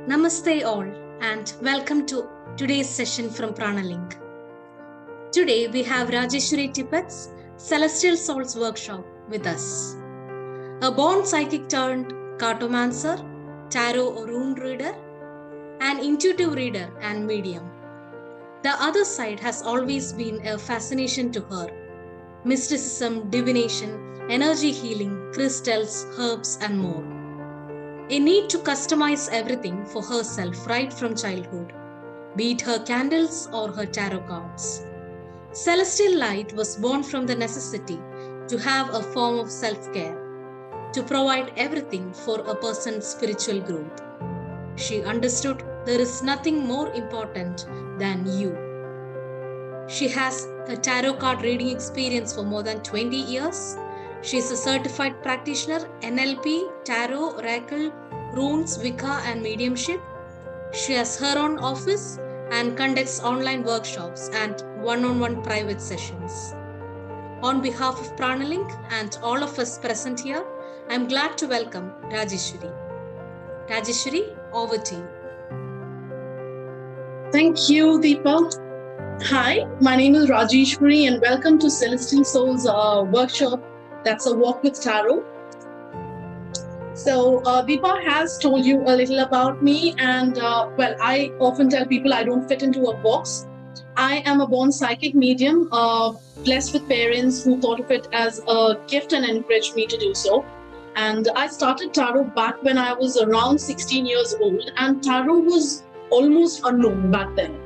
Namaste all and welcome to today's session from Pranalink. Today we have Rajeshwari Tippetts Celestial Souls Workshop with us. A born psychic turned cartomancer, tarot or rune reader, an intuitive reader and medium. The other side has always been a fascination to her. Mysticism, divination, energy healing, crystals, herbs and more. A need to customize everything for herself right from childhood, be it her candles or her tarot cards. Celestial Light was born from the necessity to have a form of self-care, to provide everything for a person's spiritual growth. She understood there is nothing more important than you. She has a tarot card reading experience for more than 20 years. She is a certified practitioner, NLP, tarot, oracle, runes, Wicca and mediumship. She has her own office and conducts online workshops and one-on-one private sessions. On behalf of Pranalink and all of us present here, I am glad to welcome Rajeshwari. Rajeshwari, over to you. Thank you, Deepa. Hi, my name is Rajeshwari and welcome to Celestial Souls workshop. That's a walk with tarot. So Deepa has told you a little about me, and I often tell people I don't fit into a box. I am a born psychic medium, blessed with parents who thought of it as a gift and encouraged me to do so. And I started tarot back when I was around 16 years old, and tarot was almost unknown back then.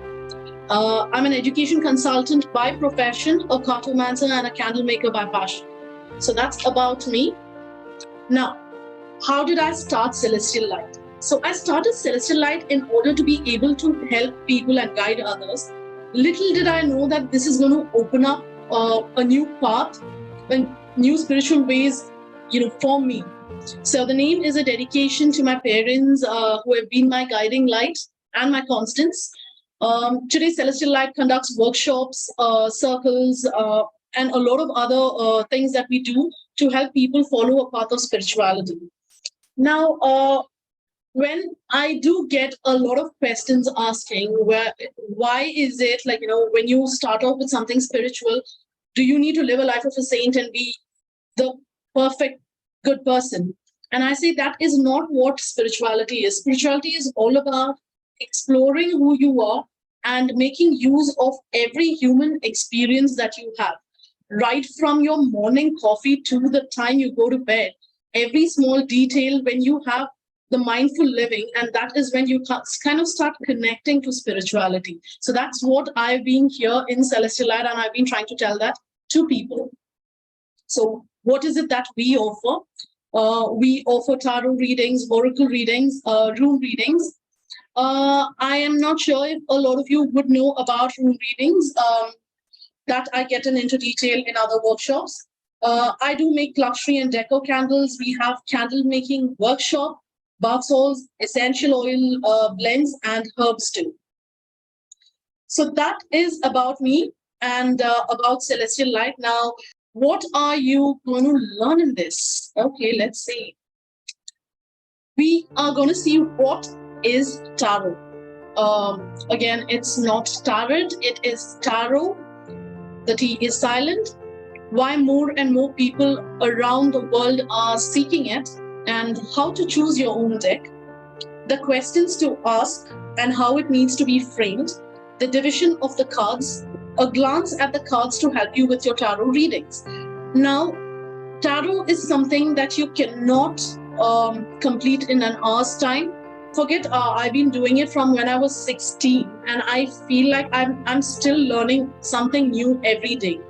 I'm an education consultant by profession, a cartomancer and a candle maker by passion. So that's about me. Now, how did I start Celestial Light? So I started Celestial Light in order to be able to help people and guide others. Little did I know that this is going to open up a new path and new spiritual ways, for me. So the name is a dedication to my parents who have been my guiding light and my constants. Today, Celestial Light conducts workshops, circles, and a lot of other things that we do to help people follow a path of spirituality. Now, when I do get a lot of questions asking, why is it when you start off with something spiritual, do you need to live a life of a saint and be the perfect good person? And I say that is not what spirituality is. Spirituality is all about exploring who you are and making use of every human experience that you have. Right from your morning coffee to the time you go to bed, every small detail when you have the mindful living, and that is when you kind of start connecting to spirituality. So that's what I've been here in Celestial Light, and I've been trying to tell that to people. So what is it that we offer? We offer tarot readings, oracle readings, rune readings. I am not sure if a lot of you would know about rune readings. That I get into detail in other workshops. I do make luxury and deco candles. We have candle making workshop, bath salts, essential oil blends, and herbs too. So that is about me and about Celestial Light. Now, what are you going to learn in this? Okay, let's see. We are going to see what is tarot. Again, it's not tarot, it is tarot. The T is silent. Why more and more people around the world are seeking it, and how to choose your own deck, the questions to ask and how it needs to be framed, the division of the cards, a glance at the cards to help you with your tarot readings. Now, tarot is something that you cannot complete in an hour's time. Forget, I've been doing it from when I was 16, and I feel like I'm still learning something new every day.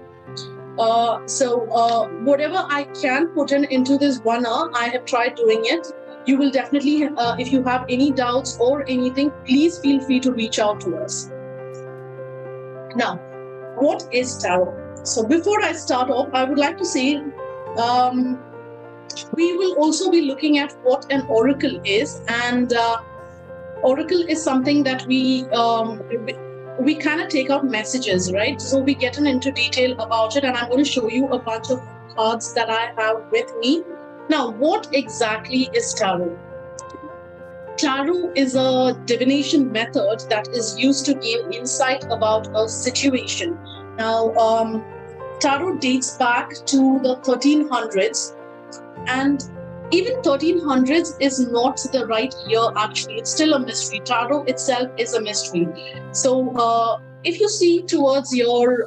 So whatever I can put into this 1 hour, I have tried doing it. You will definitely, if you have any doubts or anything, please feel free to reach out to us. Now, what is tarot? So before I start off, I would like to say, we will also be looking at what an oracle is, and oracle is something that we kind of take out messages, right? So we get into detail about it, and I'm going to show you a bunch of cards that I have with me. Now, what exactly is tarot? Tarot is a divination method that is used to gain insight about a situation. Now, Tarot dates back to the 1300s, and even 1300s is not the right year. Actually, it's still a mystery. Tarot itself is a mystery. So if you see towards your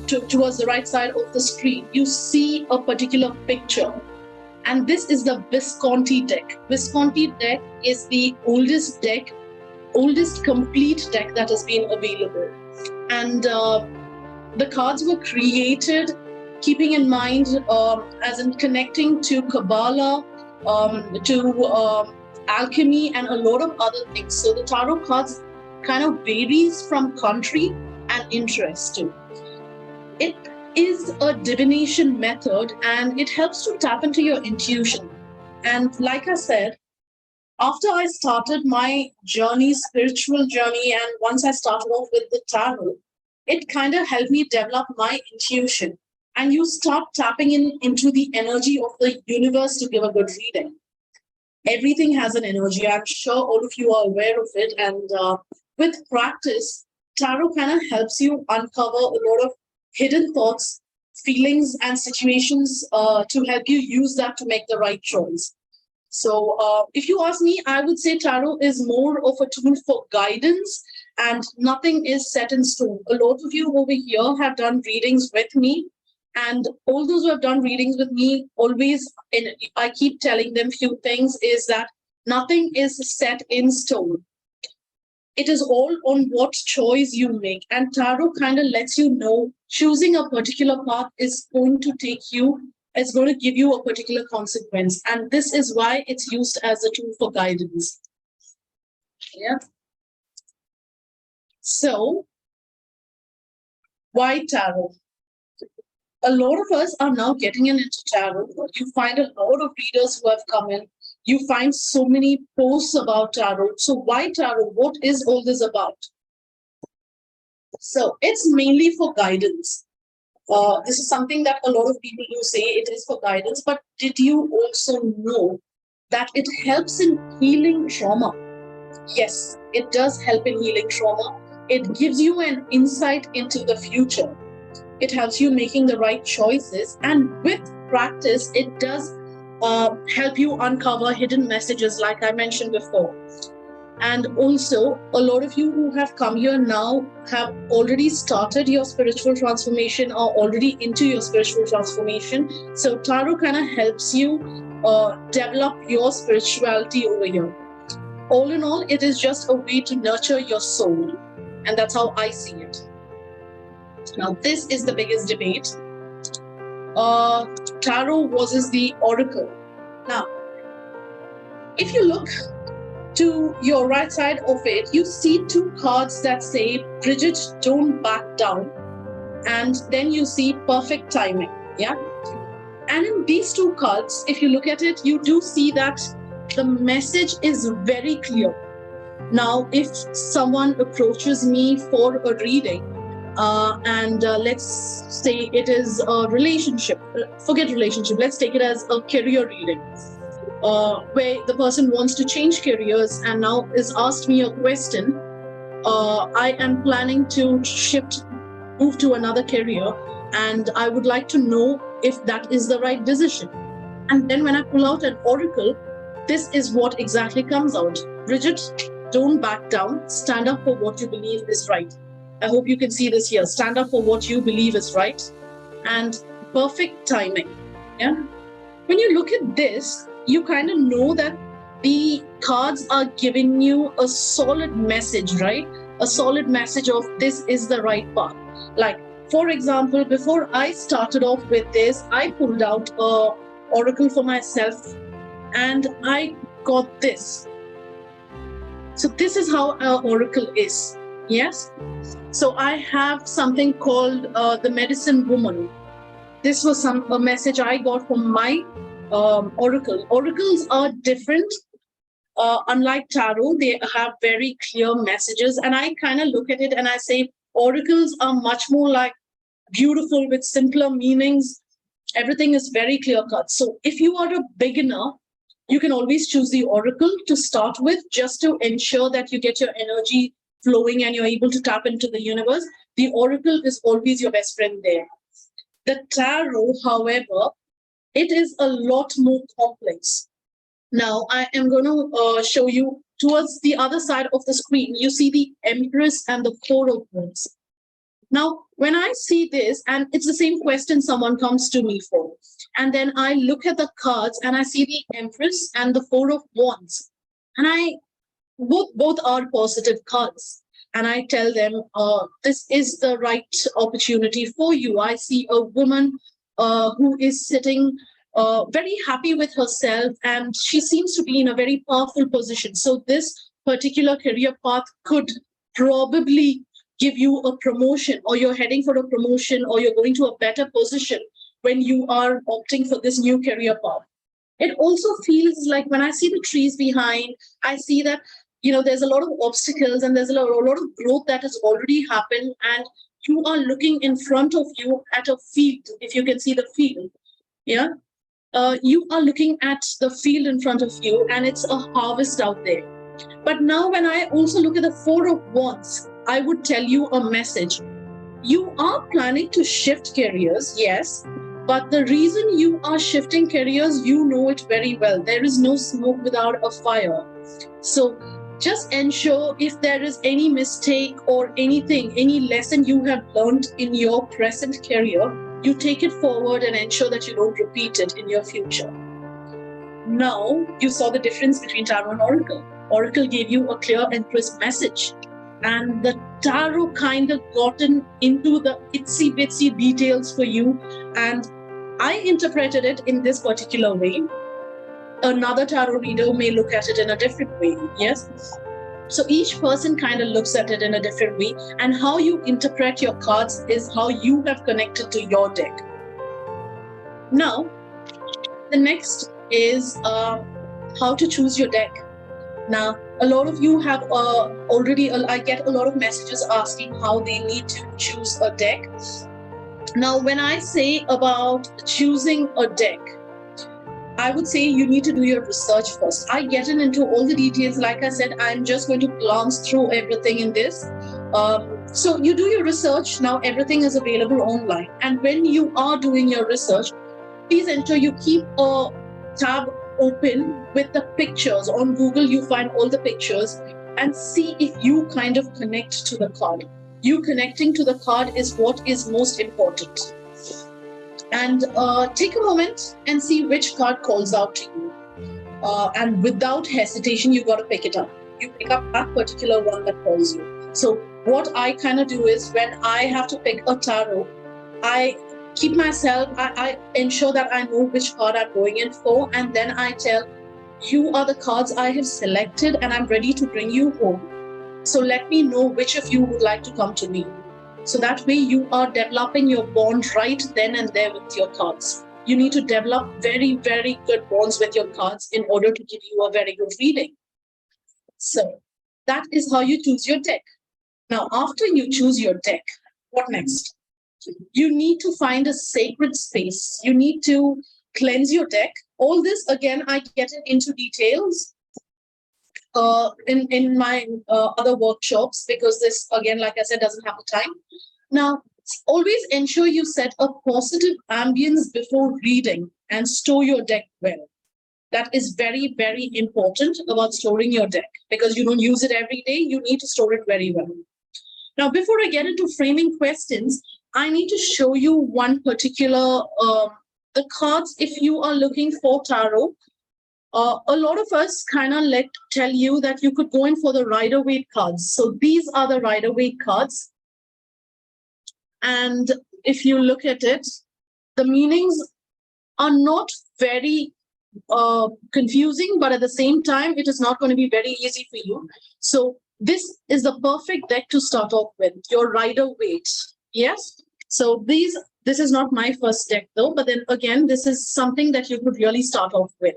towards the right side of the screen, you see a particular picture, and this is the Visconti deck. Visconti deck is the oldest complete deck that has been available, and the cards were created keeping in mind, as in connecting to Kabbalah, to alchemy, and a lot of other things. So the tarot cards kind of varies from country and interest too. It is a divination method, and it helps to tap into your intuition. And like I said, after I started my journey, spiritual journey, and once I started off with the tarot, it kind of helped me develop my intuition. And you start tapping into the energy of the universe to give a good reading. Everything has an energy. I'm sure all of you are aware of it. And with practice, tarot kind of helps you uncover a lot of hidden thoughts, feelings, and situations to help you use that to make the right choice. So if you ask me, I would say tarot is more of a tool for guidance, and nothing is set in stone. A lot of you over here have done readings with me. And all those who have done readings with me, always, I keep telling them few things, is that nothing is set in stone. It is all on what choice you make. And tarot kind of lets you know choosing a particular path is going to give you a particular consequence. And this is why it's used as a tool for guidance. Yeah. So, why tarot? A lot of us are now getting into tarot. You find a lot of readers who have come in. You find so many posts about tarot. So why tarot? What is all this about? So it's mainly for guidance. This is something that a lot of people do say it is for guidance. But did you also know that it helps in healing trauma? Yes, it does help in healing trauma. It gives you an insight into the future. It helps you making the right choices, and with practice, it does help you uncover hidden messages, like I mentioned before. And also, a lot of you who have come here now have already started your spiritual transformation or already into your spiritual transformation. So tarot kind of helps you develop your spirituality over here. All in all, it is just a way to nurture your soul, and that's how I see it. Now, this is the biggest debate. Tarot versus the oracle. Now, if you look to your right side of it, you see two cards that say, Bridget, don't back down. And then you see perfect timing. Yeah. And in these two cards, if you look at it, you do see that the message is very clear. Now, if someone approaches me for a reading, and let's say it is a relationship, forget relationship, let's take it as a career reading, where the person wants to change careers and now is asked me a question. I am planning to move to another career, and I would like to know if that is the right decision. And then when I pull out an oracle, this is what exactly comes out. Bridget, don't back down. Stand up for what you believe is right. I hope you can see this here. Stand up for what you believe is right. And perfect timing. Yeah. When you look at this, you kind of know that the cards are giving you a solid message, right? A solid message of this is the right path. Like, for example, before I started off with this, I pulled out an oracle for myself and I got this. So this is how an oracle is. Yes. So I have something called the medicine woman. This was a message I got from my oracle. Oracles are different. Unlike tarot, they have very clear messages. And I kind of look at it and I say, oracles are much more like beautiful with simpler meanings. Everything is very clear cut. So if you are a beginner, You can always choose the oracle to start with, just to ensure that you get your energy flowing and you're able to tap into the universe. The oracle is always your best friend there. The tarot, however, it is a lot more complex. Now, I am going to show you towards the other side of the screen. You see the Empress and the Four of Wands. Now, when I see this, and it's the same question someone comes to me for, and then I look at the cards and I see the Empress and the Four of Wands, and both are positive cards. And I tell them, this is the right opportunity for you. I see a woman who is sitting very happy with herself, and she seems to be in a very powerful position. So this particular career path could probably give you a promotion, or you're heading for a promotion, or you're going to a better position when you are opting for this new career path. It also feels like when I see the trees behind, I see that there's a lot of obstacles and there's a lot of growth that has already happened, and you are looking in front of you at a field. If you can see the field, you are looking at the field in front of you, and it's a harvest out there. But now when I also look at the Four of Wands, I would tell you a message. You are planning to shift careers, yes, but the reason you are shifting careers, you know it very well. There is no smoke without a fire. So just ensure if there is any mistake or anything, any lesson you have learned in your present career, you take it forward and ensure that you don't repeat it in your future. Now, you saw the difference between tarot and oracle. Oracle gave you a clear and crisp message, and the tarot kind of gotten into the itsy bitsy details for you, and I interpreted it in this particular way. Another tarot reader may look at it in a different way. Yes. So each person kind of looks at it in a different way, and how you interpret your cards is how you have connected to your deck. Now, the next is how to choose your deck. Now, a lot of you have already, I get a lot of messages asking how they need to choose a deck. Now, when I say about choosing a deck, I would say you need to do your research first. I get into all the details. Like I said, I'm just going to glance through everything in this. So you do your research. Now everything is available online. And when you are doing your research, please ensure you keep a tab open with the pictures. On Google, you find all the pictures and see if you kind of connect to the card. You connecting to the card is what is most important. And take a moment and see which card calls out to you. And without hesitation, you got to pick it up. You pick up that particular one that calls you. So what I kind of do is, when I have to pick a tarot, I keep myself, I ensure that I know which card I'm going in for. And then I tell, you are the cards I have selected and I'm ready to bring you home. So let me know which of you would like to come to me. So that way you are developing your bond right then and there with your cards. You need to develop very, very good bonds with your cards in order to give you a very good reading. So that is how you choose your deck. Now, after you choose your deck, what next? You need to find a sacred space. You need to cleanse your deck. All this, again, I get into details in my other workshops, because this, again, like I said, doesn't have the time. Now, always ensure you set a positive ambience before reading and store your deck well. That is very, very important about storing your deck, because you don't use it every day. You need to store it very well. Now, before I get into framing questions, I need to show you one particular, the cards. If you are looking for tarot, a lot of us kind of tell you that you could go in for the Rider-Waite cards. So these are the Rider-Waite cards. And if you look at it, the meanings are not very confusing, but at the same time, it is not going to be very easy for you. So this is the perfect deck to start off with, your Rider-Waite. Yes. So this is not my first deck though, but then again, this is something that you could really start off with.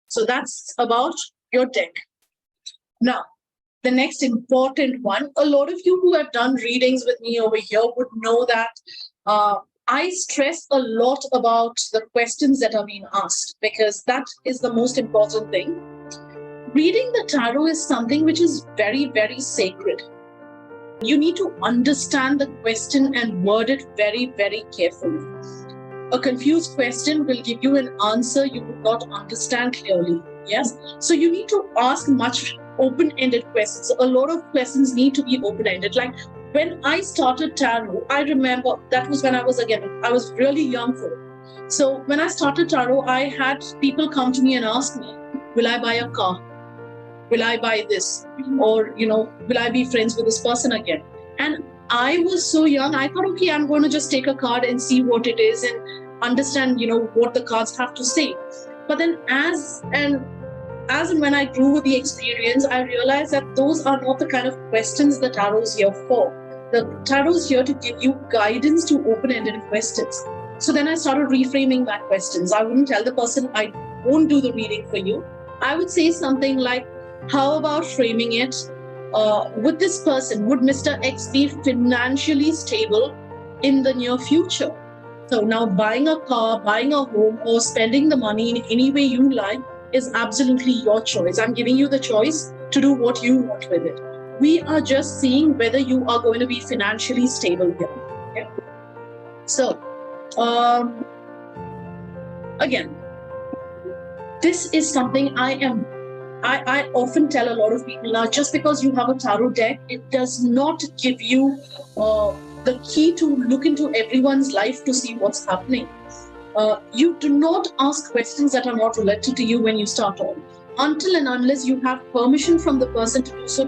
So that's about your deck. Now, the next important one, a lot of you who have done readings with me over here would know that I stress a lot about the questions that are being asked because that is the most important thing. Reading the tarot is something which is very, very sacred. You need to understand the question and word it very, very carefully. A confused question will give you an answer you would not understand clearly. Yes? So you need to ask much open-ended questions. A lot of questions need to be open-ended. Like when I started tarot, I remember that was when I was really young for it. So when I started tarot, I had people come to me and ask me, will I buy a car? Will I buy this? Or, will I be friends with this person again? And I was so young, I thought, okay, I'm going to just take a card and see what it is and understand, what the cards have to say. But then as and when I grew with the experience, I realized that those are not the kind of questions the tarot is here for. The tarot is here to give you guidance to open-ended questions. So then I started reframing my questions. I wouldn't tell the person, I won't do the reading for you. I would say something like, how about framing it? Would this person, would Mr. X be financially stable in the near future? So now buying a car, buying a home, or spending the money in any way you like is absolutely your choice. I'm giving you the choice to do what you want with it. We are just seeing whether you are going to be financially stable here. Okay? So, again, this is something I often tell a lot of people now, just because you have a tarot deck, it does not give you the key to look into everyone's life to see what's happening. You do not ask questions that are not related to you when you start on. Until and unless you have permission from the person to do so,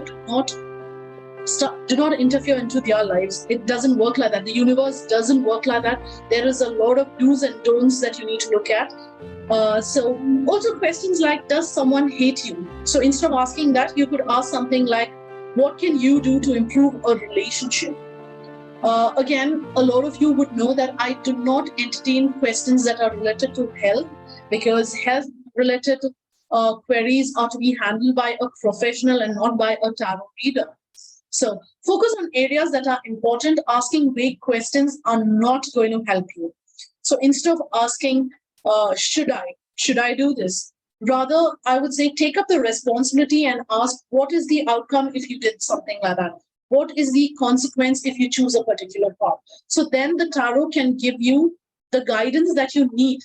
do not interfere into their lives. It doesn't work like that. The universe doesn't work like that. There is a lot of do's and don'ts that you need to look at. So also questions like, does someone hate you? So instead of asking that, you could ask something like, what can you do to improve a relationship? Again, a lot of you would know that I do not entertain questions that are related to health, because health-related queries are to be handled by a professional and not by a tarot reader. So focus on areas that are important. Asking vague questions are not going to help you. So instead of asking, should I do this? Rather, I would say take up the responsibility and ask, what is the outcome if you did something like that? What is the consequence if you choose a particular path? So then the tarot can give you the guidance that you need.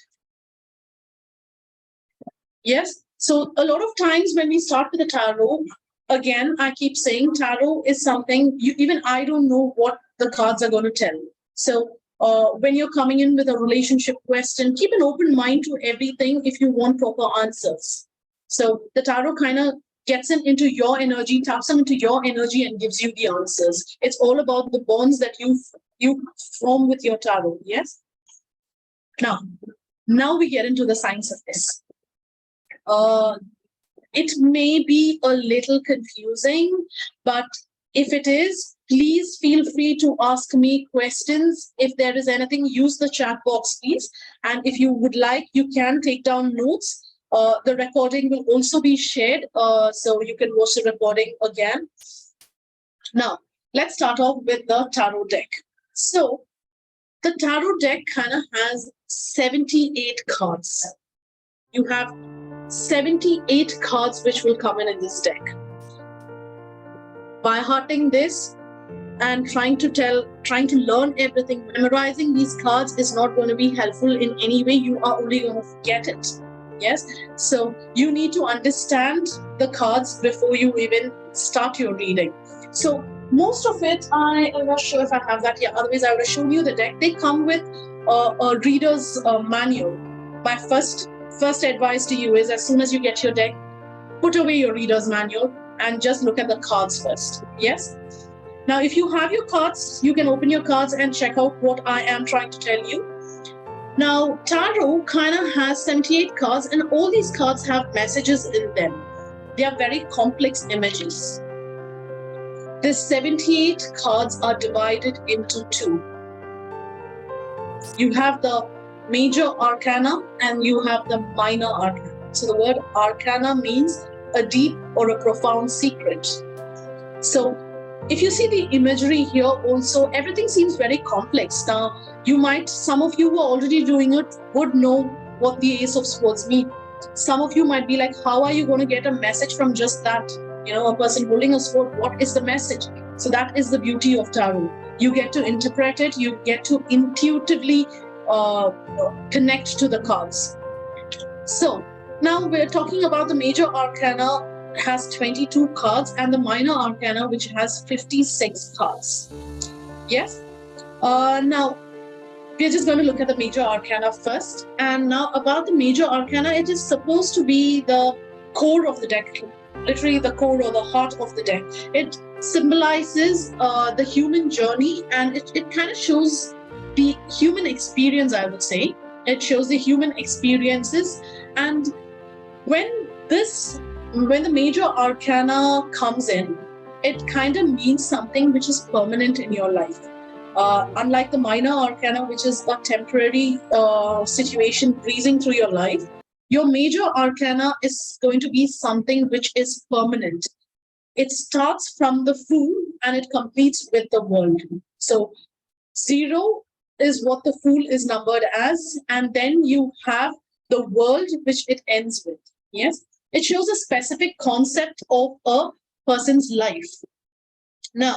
Yes. So a lot of times when we start with the tarot, again, I keep saying tarot is something even I don't know what the cards are going to tell. So when you're coming in with a relationship question, keep an open mind to everything if you want proper answers. So the tarot kind of gets into your energy, taps into your energy and gives you the answers. It's all about the bonds that you form with your tarot. Yes. Now we get into the science of this. It may be a little confusing, but if it is, please feel free to ask me questions. If there is anything, use the chat box, please. And if you would like, you can take down notes. The recording will also be shared, so you can watch the recording again. Now, let's start off with the tarot deck. So, the tarot deck kind of has 78 cards. You have 78 cards which will come in this deck. By hearting this and trying to learn everything, memorizing these cards is not going to be helpful in any way. You are only going to forget it. Yes. So you need to understand the cards before you even start your reading. So most of it, I am not sure if I have that here. Otherwise, I would have shown you the deck. They come with a reader's manual. My first advice to you is, as soon as you get your deck, put away your reader's manual and just look at the cards first. Yes. Now, if you have your cards, you can open your cards and check out what I am trying to tell you. Now, tarot kind of has 78 cards, and all these cards have messages in them. They are very complex images. The 78 cards are divided into two. You have the Major Arcana and you have the Minor Arcana. So the word Arcana means a deep or a profound secret. So if you see the imagery here also, everything seems very complex. Now, some of you who are already doing it would know what the Ace of Swords mean. Some of you might be like, how are you going to get a message from just that? A person holding a sword, what is the message? So that is the beauty of tarot. You get to interpret it, you get to intuitively connect to the cards. So now we're talking about the Major Arcana has 22 cards and the Minor Arcana, which has 56 cards. Yes? Now, we're just going to look at the Major Arcana first. And now about the Major Arcana, it is supposed to be the core of the deck, literally the core or the heart of the deck. It symbolizes the human journey, and it kind of shows the human experience, I would say. It shows the human experiences. And when the Major Arcana comes in, it kind of means something which is permanent in your life. Unlike the Minor Arcana, which is a temporary situation breezing through your life, your Major Arcana is going to be something which is permanent. It starts from the Fool and it completes with the World. So 0 is what the Fool is numbered as, and then you have the World, which it ends with. Yes, it shows a specific concept of a person's life. Now,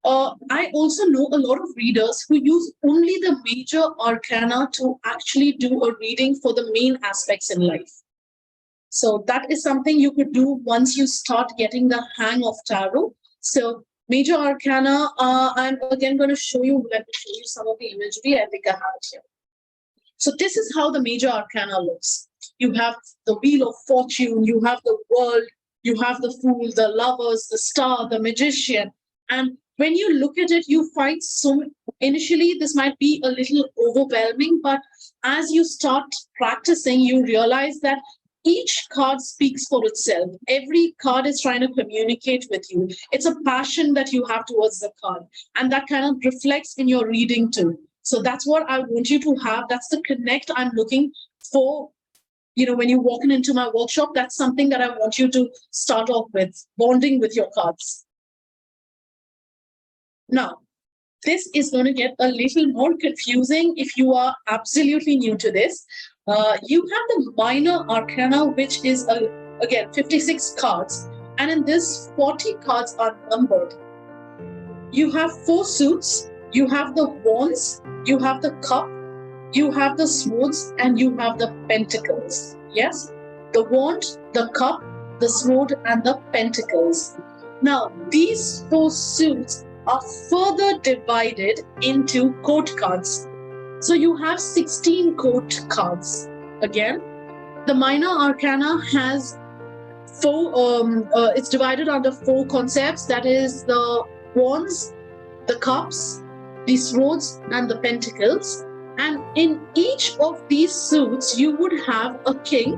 I also know a lot of readers who use only the Major Arcana to actually do a reading for the main aspects in life. So that is something you could do once you start getting the hang of tarot. So Major Arcana, I'm again going to show you, let me show you some of the imagery. I think I have it here. So this is how the Major Arcana looks. You have the Wheel of Fortune, you have the World, you have the Fool, the Lovers, the Star, the Magician. And when you look at it, you find initially this might be a little overwhelming, but as you start practicing, you realize that each card speaks for itself. Every card is trying to communicate with you. It's a passion that you have towards the card, and that kind of reflects in your reading too. So that's what I want you to have. That's the connect I'm looking for. When you're walking into my workshop, that's something that I want you to start off with, bonding with your cards. Now, this is going to get a little more confusing if you are absolutely new to this. You have the Minor Arcana, which is, again, 56 cards. And in this, 40 cards are numbered. You have 4 suits, you have the Wands, you have the Cup, you have the Swords, and you have the Pentacles. Yes? The Wand, the Cup, the Sword, and the Pentacles. Now, these 4 suits are further divided into court cards. So you have 16 court cards. Again, the Minor Arcana has 4, it's divided under 4 concepts. That is the Wands, the Cups, the Swords, and the Pentacles. And in each of these suits, you would have a king,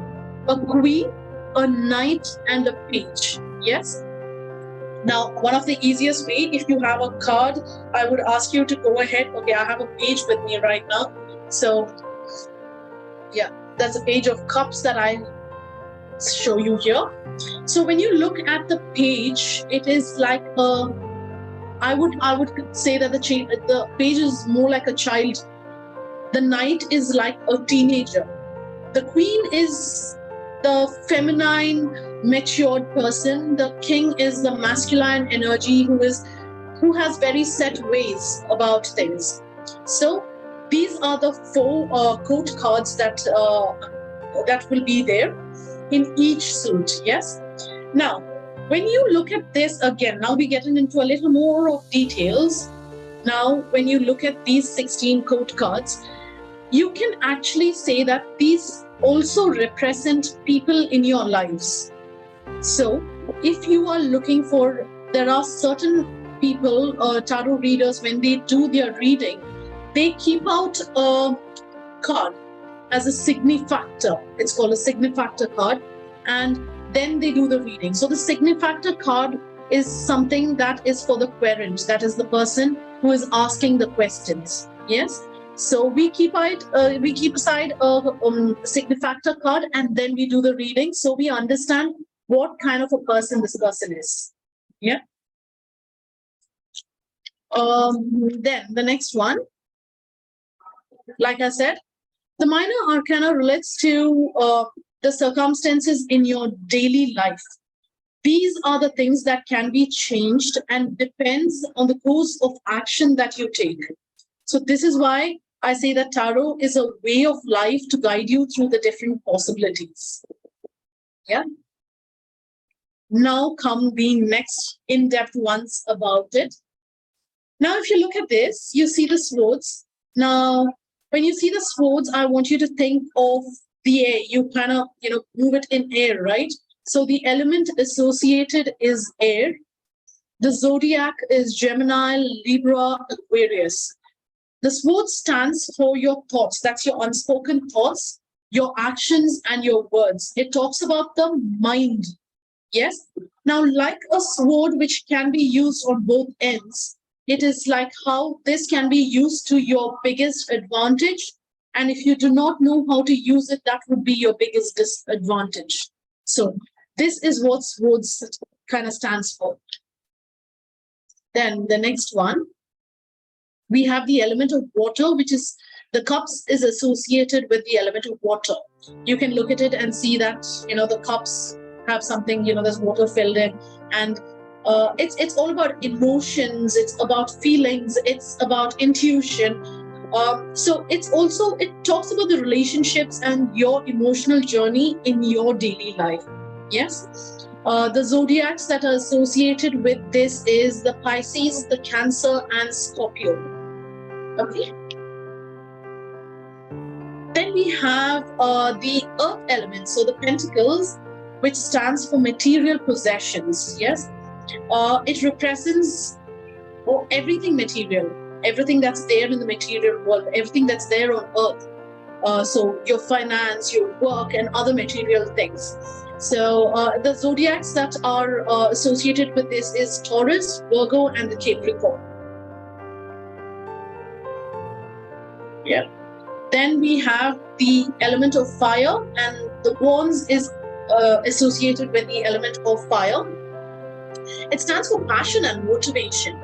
a queen, a knight, and a page. Yes? Now, one of the easiest way, if you have a card, I would ask you to go ahead. Okay, I have a page with me right now. So, yeah, that's a page of cups that I show you here. So when you look at the page, it is like I would say that the page is more like a child. The knight is like a teenager. The queen is the feminine, matured person. The king is the masculine energy who has very set ways about things. So these are the 4 court cards that will be there in each suit. Yes. Now, when you look at this again, now we're getting into a little more of details. Now, when you look at these 16 court cards, you can actually say that these also represent people in your lives. So if you are looking for, there are certain people, tarot readers, when they do their reading, they keep out a card as a signifactor. It's called a signifactor card, and then they do the reading. So the signifactor card is something that is for the querent, that is the person who is asking the questions. Yes. So we keep aside a signifactor card, and then we do the reading, so we understand what kind of a person this person is. Yeah. Then the next one, like I said, the minor arcana relates to the circumstances in your daily life. These are the things that can be changed and depends on the course of action that you take. So this is why I say that tarot is a way of life to guide you through the different possibilities. Yeah. Now come the next in-depth ones about it. Now, if you look at this, you see the swords. Now, when you see the swords, I want you to think of the air. You kind of, move it in air, right? So the element associated is air. The zodiac is Gemini, Libra, Aquarius. The sword stands for your thoughts. That's your unspoken thoughts, your actions, and your words. It talks about the mind. Yes. Now, like a sword which can be used on both ends, it is like how this can be used to your biggest advantage. And if you do not know how to use it, that would be your biggest disadvantage. So this is what swords kind of stands for. Then the next one, we have the element of water, which is the cups is associated with the element of water. You can look at it and see that, the cups have something, there's water filled in, and it's all about emotions, it's about feelings, it's about intuition. So it talks about the relationships and your emotional journey in your daily life. Yes. The zodiacs that are associated with this is the Pisces, the Cancer, and Scorpio. Okay. Then we have the earth element, so the pentacles, which stands for material possessions. Yes. It represents everything material, everything that's there in the material world, everything that's there on earth. So your finance, your work, and other material things. So the zodiacs that are associated with this is Taurus, Virgo, and the Capricorn. Yeah. Then we have the element of fire, and the wands is associated with the element of fire. It stands for passion and motivation.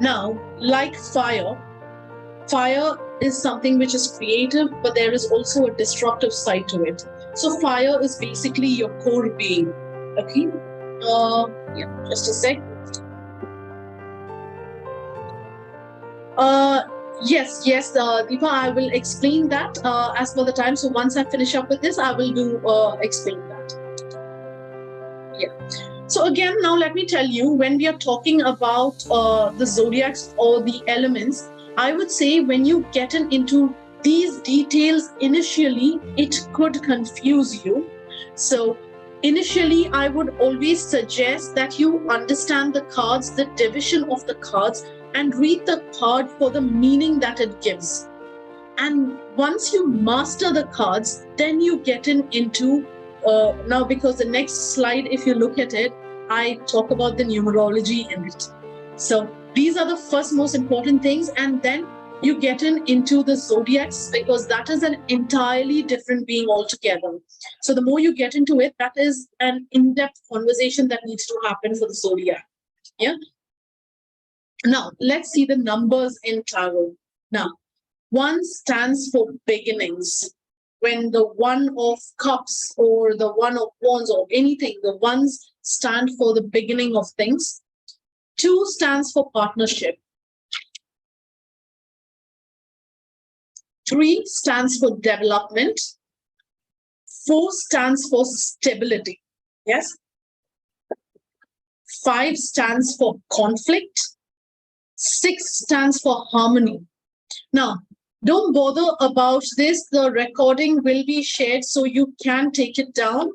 Now, like fire is something which is creative, but there is also a destructive side to it. So fire is basically your core being. Okay. Yeah, just a sec. Yes, Deepa, I will explain that as per the time. So once I finish up with this, I will explain that. Yeah. So again, now let me tell you, when we are talking about the zodiacs or the elements, I would say when you get into these details initially, it could confuse you. So initially, I would always suggest that you understand the cards, the division of the cards, and read the card for the meaning that it gives. And once you master the cards, then you get into now, because the next slide, if you look at it, I talk about the numerology in it. So these are the first most important things, and then you get into the zodiacs, because that is an entirely different being altogether. So the more you get into it, that is an in-depth conversation that needs to happen for the zodiac. Yeah. Now let's see the numbers in tarot. Now, 1 stands for beginnings. When the 1 of cups or the 1 of wands or anything, the ones stand for the beginning of things. 2 stands for partnership. 3 stands for development. 4 stands for stability. Yes. 5 stands for conflict. 6 stands for harmony. Now, don't bother about this. The recording will be shared, so you can take it down.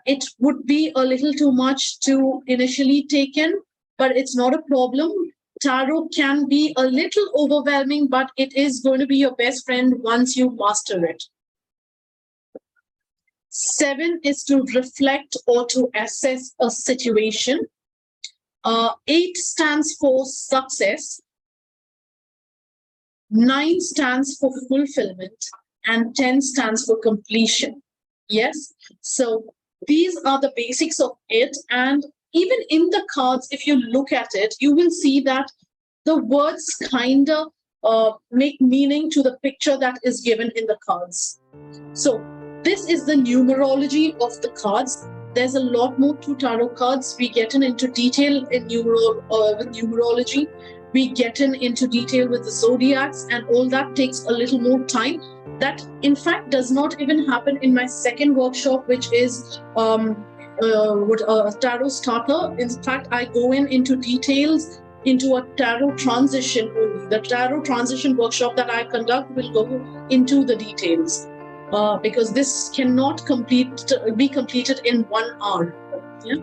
It would be a little too much to initially take in, but it's not a problem. Tarot can be a little overwhelming, but it is going to be your best friend once you master it. 7 is to reflect or to assess a situation. 8 stands for success. 9 stands for fulfillment, and 10 stands for completion. Yes. So these are the basics of it. And even in the cards, if you look at it, you will see that the words kind of make meaning to the picture that is given in the cards. So this is the numerology of the cards. There's a lot more to tarot cards. We get into detail in with numerology. We get into detail with the zodiacs, and all that takes a little more time. That, in fact, does not even happen in my second workshop, which is tarot starter. In fact, I go into details into a tarot transition only. The tarot transition workshop that I conduct will go into the details. Because this cannot be completed in 1 hour. Yeah?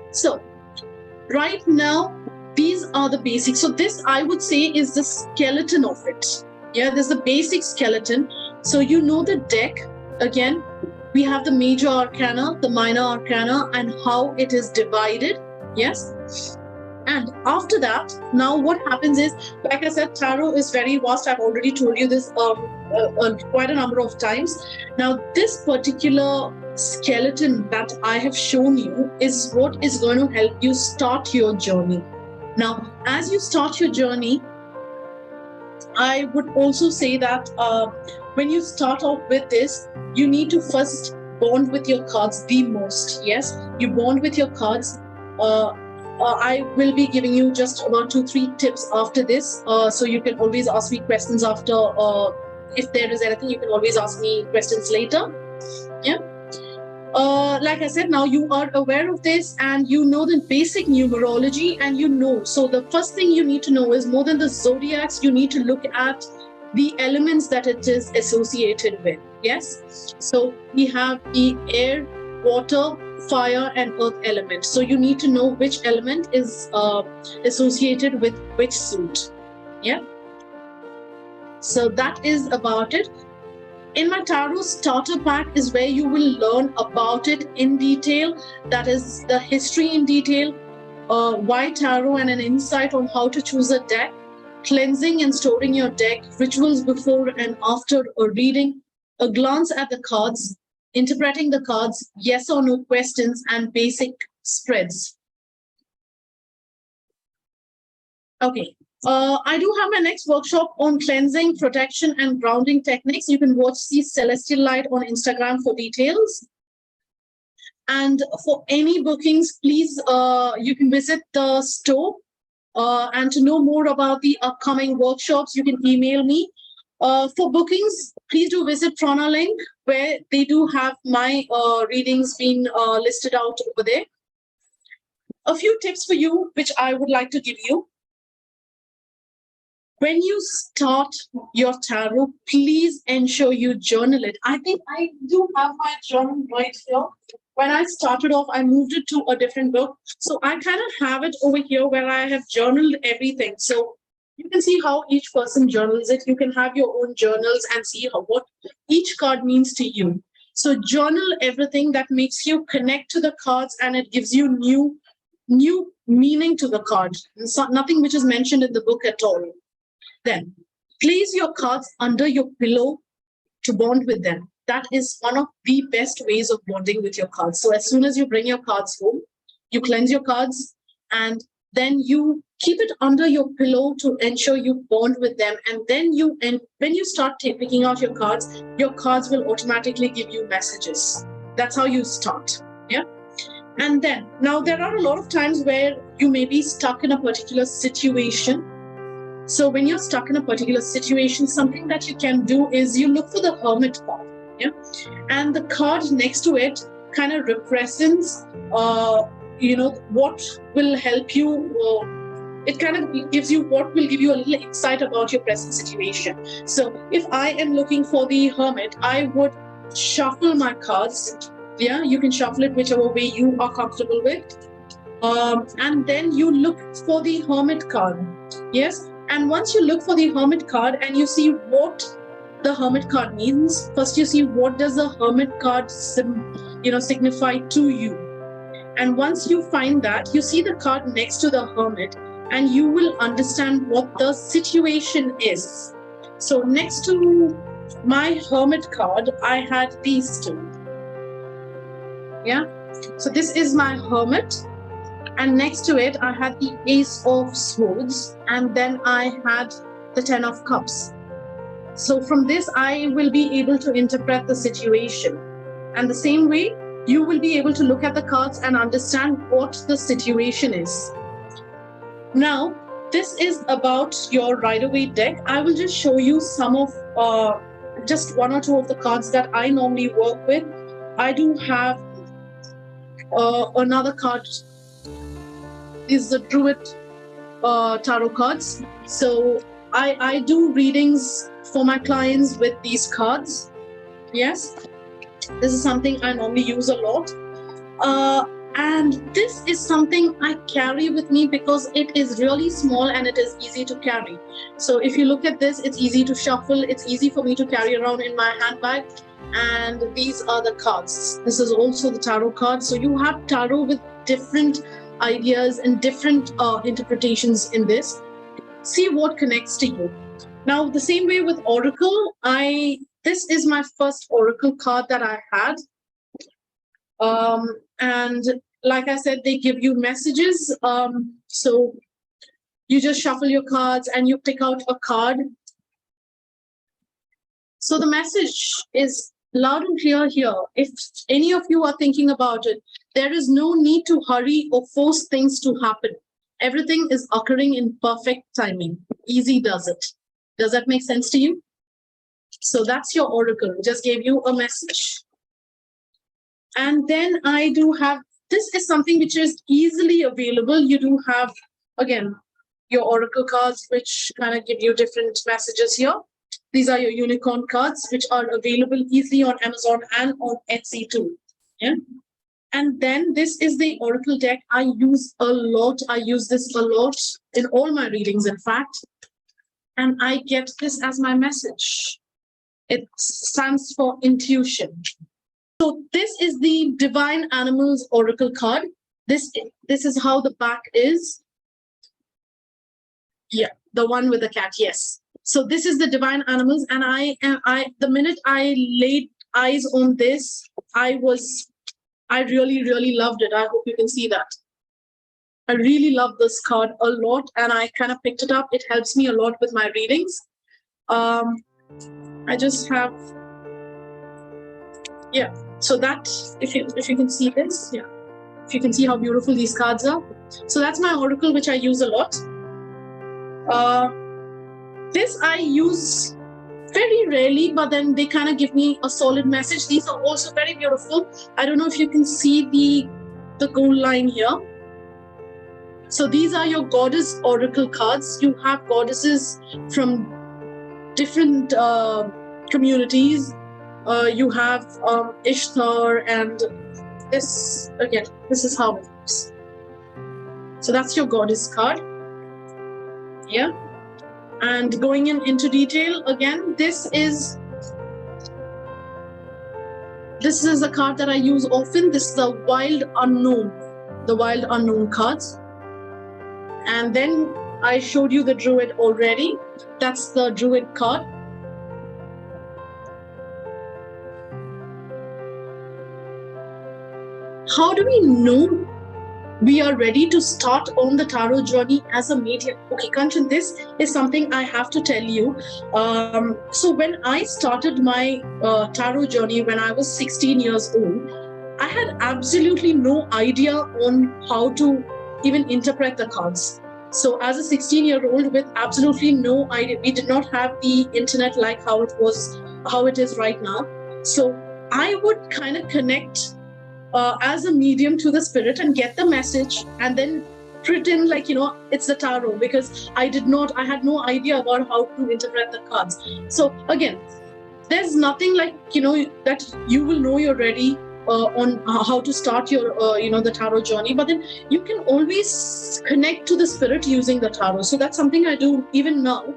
So right now, these are the basics. So this, I would say, is the skeleton of it. Yeah, there's the basic skeleton. So you know the deck. Again, we have the Major Arcana, the Minor Arcana, and how it is divided. Yes. And after that, now what happens is, like I said, tarot is very vast. I've already told you this quite a number of times. Now, this particular skeleton that I have shown you is what is going to help you start your journey. Now, as you start your journey, I would also say that when you start off with this, you need to first bond with your cards the most. Yes, you bond with your cards. I will be giving you just about 2-3 tips after this. So you can always ask me questions after. If there is anything, you can always ask me questions later. Yeah. Like I said, now you are aware of this and you know the basic numerology, and you know. So the first thing you need to know is, more than the zodiacs, you need to look at the elements that it is associated with. Yes. So we have the air, water, fire, and earth element. So you need to know which element is associated with which suit. Yeah. So that is about it. In my tarot starter pack is where you will learn about it in detail. That is the history in detail, why tarot, and an insight on how to choose a deck, cleansing and storing your deck, rituals before and after a reading, a glance at the cards, interpreting the cards, yes or no questions, and basic spreads. Okay. I do have my next workshop on cleansing, protection, and grounding techniques. You can watch the Celestial Light on Instagram for details. And for any bookings, please, you can visit the store. And to know more about the upcoming workshops, you can email me. For bookings, please do visit Pranalink, where they do have my readings being listed out over there. A few tips for you, which I would like to give you. When you start your tarot, please ensure you journal it. I think I do have my journal right here. When I started off, I moved it to a different book. So I kind of have it over here where I have journaled everything. So you can see how each person journals it. You can have your own journals and see what each card means to you. So journal everything that makes you connect to the cards, and it gives you new meaning to the card. So nothing which is mentioned in the book at all. Then place your cards under your pillow to bond with them. That is one of the best ways of bonding with your cards. So as soon as you bring your cards home, you cleanse your cards, and then you keep it under your pillow to ensure you bond with them. And then when you start picking out your cards will automatically give you messages. That's how you start. Yeah. And then now there are a lot of times where you may be stuck in a particular situation. So when you're stuck in a particular situation, something that you can do is you look for the Hermit card. Yeah. And the card next to it kind of represents, what will help you. It kind of gives you what will give you a little insight about your present situation. So if I am looking for the Hermit, I would shuffle my cards. Yeah, you can shuffle it whichever way you are comfortable with. And then you look for the Hermit card. Yes. And once you look for the Hermit card and you see what the Hermit card means, first you see what does the Hermit card signify to you. And once you find that, you see the card next to the Hermit, and you will understand what the situation is. So next to my Hermit card, I had these two. Yeah. So this is my Hermit. And next to it, I had the Ace of Swords, and then I had the Ten of Cups. So from this, I will be able to interpret the situation. And the same way, you will be able to look at the cards and understand what the situation is. Now, this is about your Rider-Waite deck. I will just show you some of just one or two of the cards that I normally work with. I do have another card. These are the Druid tarot cards. So I do readings for my clients with these cards. Yes, this is something I normally use a lot. And this is something I carry with me because it is really small and it is easy to carry. So if you look at this, it's easy to shuffle. It's easy for me to carry around in my handbag. And these are the cards. This is also the tarot card. So you have tarot with different ideas and different interpretations in this. See what connects to you. Now, the same way with Oracle, this is my first Oracle card that I had. And like I said, they give you messages. So you just shuffle your cards and you pick out a card. So the message is loud and clear here. If any of you are thinking about it, there is no need to hurry or force things to happen. Everything is occurring in perfect timing. Easy does it. Does that make sense to you? So that's your oracle. Just gave you a message. And then I do have, this is something which is easily available. You do have, again, your oracle cards, which kind of give you different messages here. These are your unicorn cards, which are available easily on Amazon and on Etsy too. Yeah. And then this is the oracle deck I use a lot. I use this a lot in all my readings, in fact. And I get this as my message. It stands for intuition. So this is the Divine Animals Oracle card. This is how the back is. Yeah, the one with the cat, yes. So this is the Divine Animals, and the minute I laid eyes on this, I really, really loved it. I hope you can see that. I really love this card a lot, and I kind of picked it up. It helps me a lot with my readings. I just have, yeah. So that, if you can see this, yeah. If you can see how beautiful these cards are. So that's my oracle, which I use a lot. This I use very rarely, but then they kind of give me a solid message. These are also very beautiful. I don't know if you can see the gold line here. So these are your goddess oracle cards. You have goddesses from different communities. You have Ishtar, and this, again, this is how it looks. So that's your goddess card. Yeah. And going into detail, again, this is a card that I use often. This is the Wild Unknown cards. And then I showed you the Druid already. That's the Druid card. How do we know we are ready to start on the tarot journey as a medium? Okay, Kanchan, this is something I have to tell you. So when I started my tarot journey when I was 16 years old, I had absolutely no idea on how to even interpret the cards. So as a 16-year-old with absolutely no idea, we did not have the internet like how it is right now. So I would kind of connect as a medium to the spirit and get the message and then pretend like, it's the tarot, because I had no idea about how to interpret the cards. So again, there's nothing like, that you will know you're ready on how to start your, the tarot journey, but then you can always connect to the spirit using the tarot. So that's something I do even now.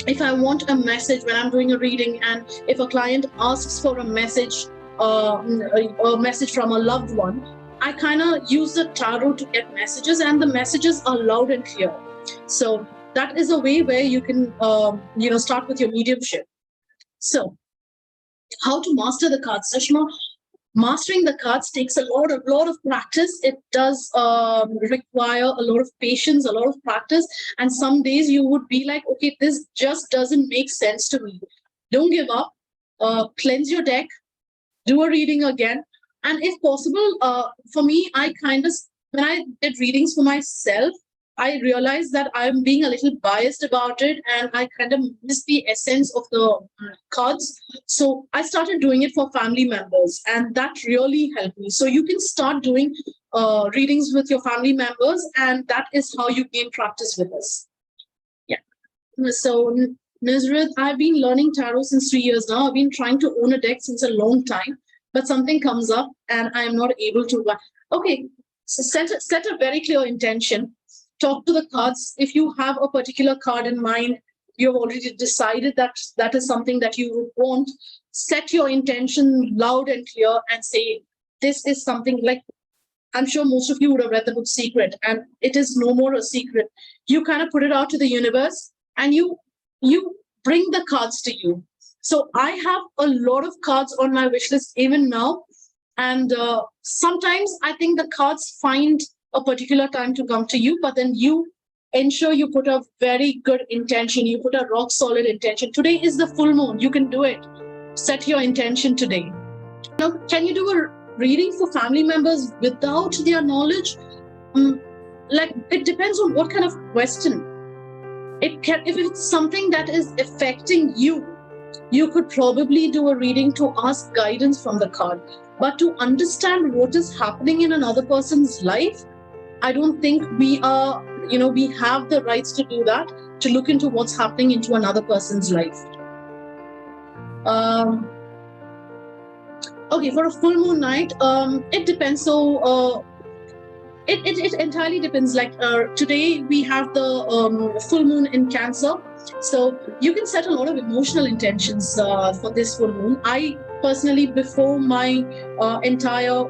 If I want a message when I'm doing a reading, and if a client asks for a message from a loved one, I kind of use the tarot to get messages, and the messages are loud and clear. So that is a way where you can, start with your mediumship. So how to master the cards, Sushma? mastering the cards takes a lot of practice. It does require a lot of patience, a lot of practice. And some days you would be like, okay, this just doesn't make sense to me. Don't give up. Cleanse your deck, do a reading again. And if possible, for me, when I did readings for myself, I realized that I'm being a little biased about it and I kind of miss the essence of the cards. So I started doing it for family members and that really helped me. So you can start doing readings with your family members and that is how you gain practice with us. Yeah. So Nizrat, I've been learning tarot since 3 years now. I've been trying to own a deck since a long time, but something comes up and I'm not able to. Okay, so set a very clear intention. Talk to the cards. If you have a particular card in mind, you've already decided that that is something that you want, set your intention loud and clear and say, this is something like, I'm sure most of you would have read the book Secret, and it is no more a secret. You kind of put it out to the universe and you bring the cards to you. So I have a lot of cards on my wish list even now. And sometimes I think the cards find a particular time to come to you, but then you ensure you put a very good intention. You put a rock solid intention. Today is the full moon. You can do it. Set your intention today. Now, can you do a reading for family members without their knowledge? Like, it depends on what kind of question. If it's something that is affecting you, you could probably do a reading to ask guidance from the card. But to understand what is happening in another person's life, I don't think we have the rights to do that, to look into what's happening into another person's life. Okay, for a full moon night, it depends. So it entirely depends. Like today we have the full moon in Cancer. So you can set a lot of emotional intentions for this full moon. I personally, before my entire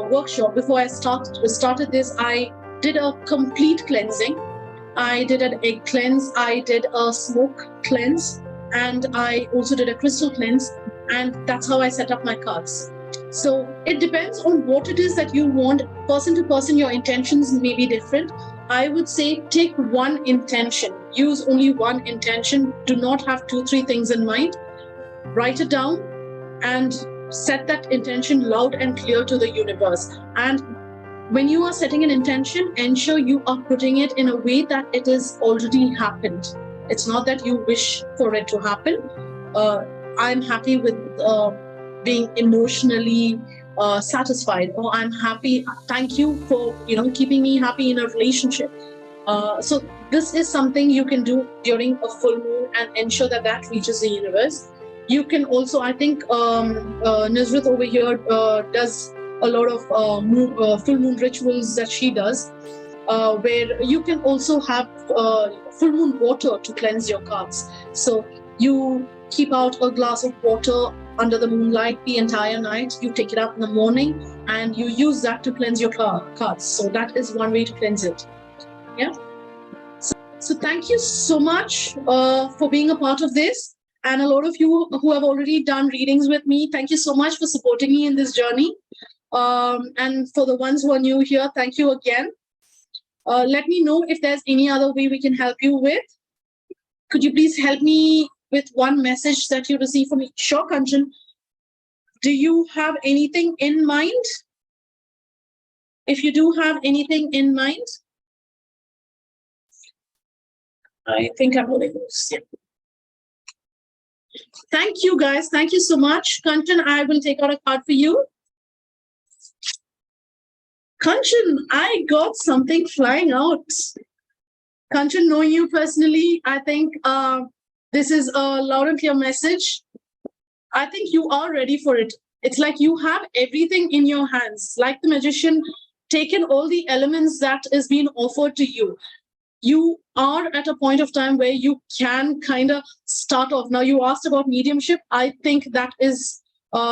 workshop, before I started this, I did a complete cleansing. I did an egg cleanse, I did a smoke cleanse, and I also did a crystal cleanse, and that's how I set up my cards. So it depends on what it is that you want. Person to person, your intentions may be different. I would say take one intention, use only one intention. Do not have 2-3 things in mind. Write it down and set that intention loud and clear to the universe. And when you are setting an intention, ensure you are putting it in a way that it is already happened. It's not that you wish for it to happen. I'm happy with being emotionally satisfied, or I'm happy. Thank you for keeping me happy in a relationship. So this is something you can do during a full moon and ensure that that reaches the universe. You can also, I think Nizrat over here does a lot of full moon rituals that she does, where you can also have full moon water to cleanse your cards. So you keep out a glass of water under the moonlight the entire night. You take it out in the morning and you use that to cleanse your cards. So that is one way to cleanse it. Yeah. So thank you so much for being a part of this. And a lot of you who have already done readings with me, thank you so much for supporting me in this journey. And for the ones who are new here, thank you again. Let me know if there's any other way we can help you with. Could you please help me with one message that you receive from me? Sure, Kanchan. Do you have anything in mind? If you do have anything in mind, I think I'm going to use it. Thank you, guys. Thank you so much. Kanchan, I will take out a card for you. Kanchan, I got something flying out. Kanchan, knowing you personally, I think this is a loud and clear message. I think you are ready for it. It's like you have everything in your hands, like the magician, taken all the elements that is being offered to you. You are at a point of time where you can kind of start off. Now, you asked about mediumship. I think that is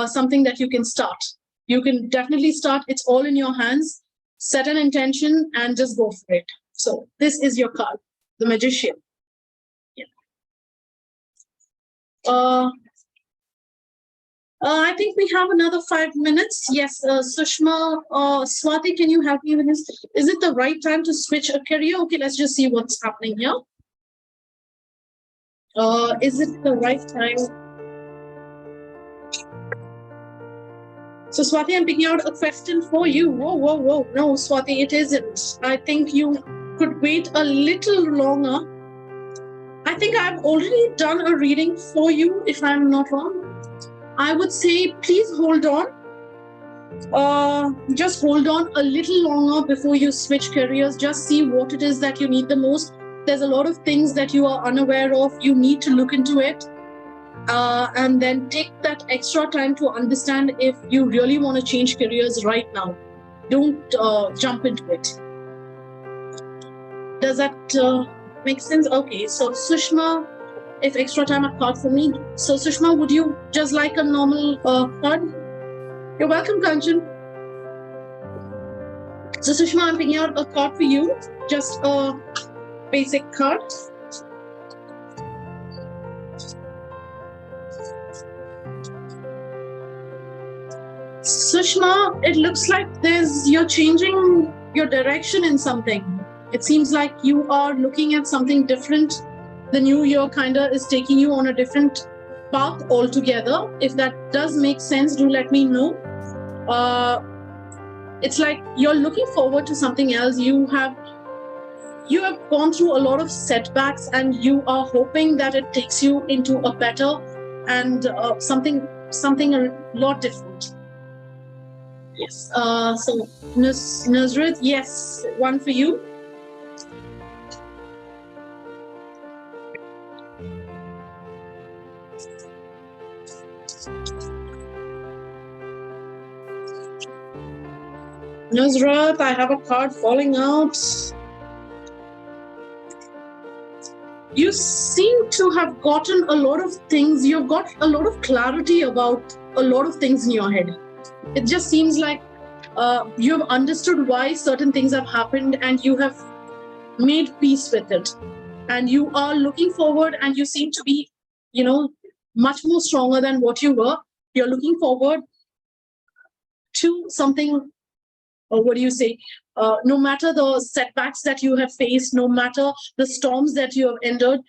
something that you can start. You can definitely start. It's all in your hands. Set an intention and just go for it. So this is your card, the magician. Yeah. I think we have another 5 minutes. Yes, Sushma, Swati, can you help me with this? Is it the right time to switch a career? Okay, let's just see what's happening here. Is it the right time? So Swati, I'm picking out a question for you. Whoa. No, Swati, it isn't. I think you could wait a little longer. I think I've already done a reading for you, if I'm not wrong. I would say, please hold on. Just hold on a little longer before you switch careers. Just see what it is that you need the most. There's a lot of things that you are unaware of. You need to look into it. And then take that extra time to understand if you really want to change careers right now. Don't jump into it. Does that make sense? Okay, so Sushma, if extra time a card for me. So Sushma, would you just like a normal card? You're welcome, Kanchan. So Sushma, I'm picking out a card for you. Just a basic card. Sushma, it looks like you're changing your direction in something. It seems like you are looking at something different. The new year kinda is taking you on a different path altogether. If that does make sense, do let me know. It's like you're looking forward to something else. You have gone through a lot of setbacks, and you are hoping that it takes you into a better and something a lot different. Yes. So Nuzrit, yes, one for you. Nuzrat, I have a card falling out. You seem to have gotten a lot of things. You've got a lot of clarity about a lot of things in your head. It just seems like you've understood why certain things have happened, and you have made peace with it. And you are looking forward, and you seem to be, much more stronger than what you were. You're looking forward to something, or what do you say? No matter the setbacks that you have faced, no matter the storms that you have endured,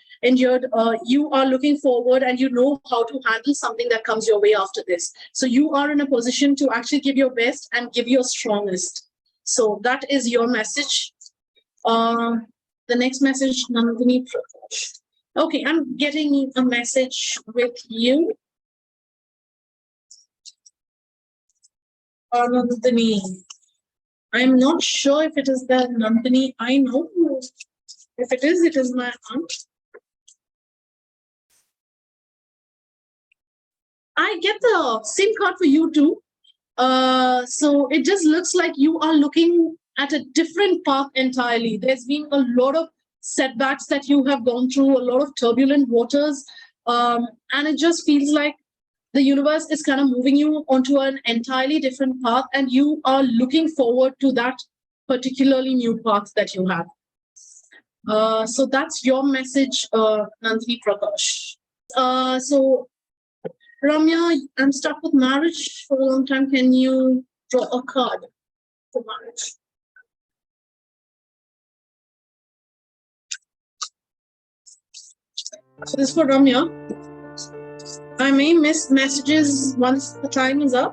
you are looking forward, and you know how to handle something that comes your way after this. So you are in a position to actually give your best and give your strongest. So that is your message. The next message, Nandini Prakash. Okay, I'm getting a message with you. Nandini. I'm not sure if it is the Nandini I know. If it is my aunt. I get the same card for you too. So it just looks like you are looking at a different path entirely. There's been a lot of setbacks that you have gone through, a lot of turbulent waters. And it just feels like the universe is kind of moving you onto an entirely different path, and you are looking forward to that particularly new path that you have. So that's your message, Nandini Prakash. So Ramya, I'm stuck with marriage for a long time. Can you draw a card for marriage? So this is for Ramya. I may miss messages once the time is up.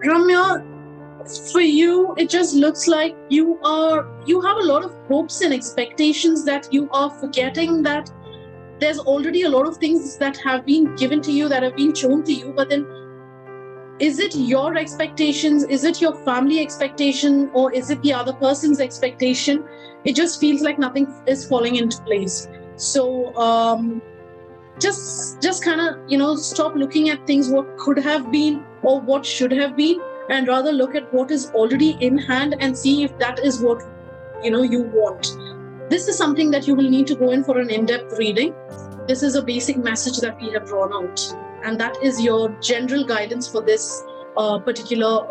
Ramya, for you, it just looks like you have a lot of hopes and expectations that you are forgetting that there's already a lot of things that have been given to you, that have been shown to you, but then is it your expectations? Is it your family expectation? Or is it the other person's expectation? It just feels like nothing is falling into place. So just kind of, stop looking at things what could have been or what should have been, and rather look at what is already in hand and see if that is what, you want. This is something that you will need to go in for an in-depth reading. This is a basic message that we have drawn out. And that is your general guidance for this particular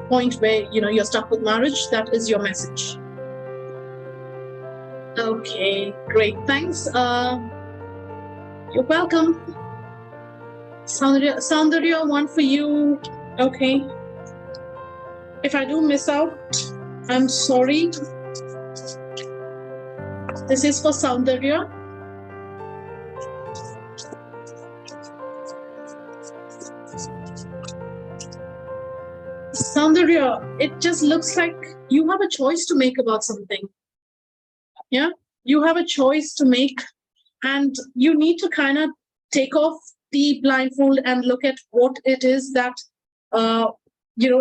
point where, you're stuck with marriage. That is your message. Okay, great. Thanks. You're welcome. Soundarya, one for you. Okay. If I do miss out, I'm sorry. This is for Soundarya. Soundarya, it just looks like you have a choice to make about something. Yeah, you have a choice to make, and you need to kind of take off the blindfold and look at what it is that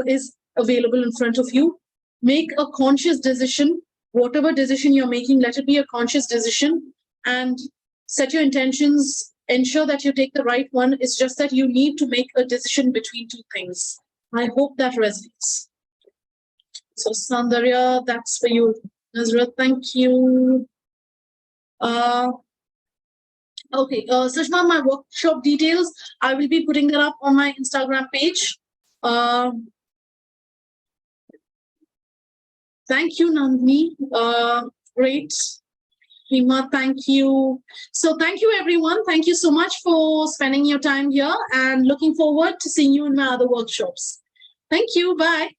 is available in front of you. Make a conscious decision. Whatever decision you're making, let it be a conscious decision, and set your intentions. Ensure that you take the right one. It's just that you need to make a decision between two things. I hope that resonates. So Soundarya, that's for you. Nazra, thank you. Okay, Sushma, my workshop details, I will be putting that up on my Instagram page. Thank you, Nandini. Great. Hima, thank you. So thank you, everyone. Thank you so much for spending your time here, and looking forward to seeing you in my other workshops. Thank you. Bye.